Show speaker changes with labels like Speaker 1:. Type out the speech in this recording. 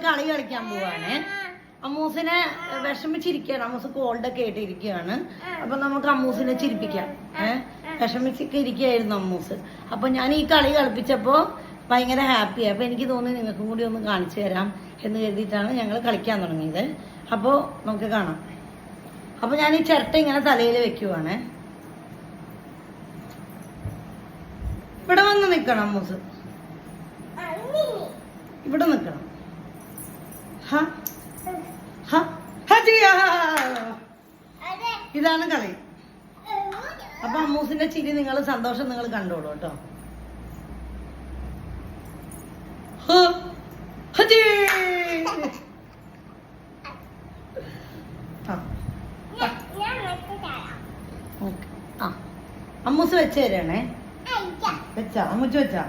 Speaker 1: കളി കളിക്കാൻ പോവാണ്. അമ്മൂസിനെ വിഷമിച്ചിരിക്കുകയാണ്. അമ്മൂസ് കോൾഡൊക്കെ ആയിട്ട് ഇരിക്കുകയാണ്. അപ്പൊ നമുക്ക് അമ്മൂസിനെ ചിരിപ്പിക്കാം. വിഷമിച്ചൊക്കെ ഇരിക്കുകയായിരുന്നു അമ്മൂസ്. അപ്പൊ ഞാൻ ഈ കളി കളിപ്പിച്ചപ്പോ ഭയങ്കര ഹാപ്പിയായി. അപ്പൊ എനിക്ക് തോന്നി നിങ്ങൾക്കും കൂടി ഒന്ന് കാണിച്ചു തരാം എന്ന് കരുതിയിട്ടാണ് ഞങ്ങൾ കളിക്കാൻ തുടങ്ങിയത്. അപ്പോ നമുക്ക് കാണാം. അപ്പൊ ഞാൻ ഈ ചിരട്ട ഇങ്ങനെ തലയിൽ വെക്കുവാണ്. ഇവിടെ വന്ന് നിക്കണം അമ്മൂസ്, ഇവിടെ നിക്കണം. ഇതാണ് കളി. അപ്പൊ അമ്മൂസിന്റെ ചിരി നിങ്ങൾ സന്തോഷം നിങ്ങൾ കണ്ടോളൂ കേട്ടോ. അമ്മൂസ് വെച്ച് തരണേ. വെച്ചാ അമ്മൂച്ച് വെച്ചാ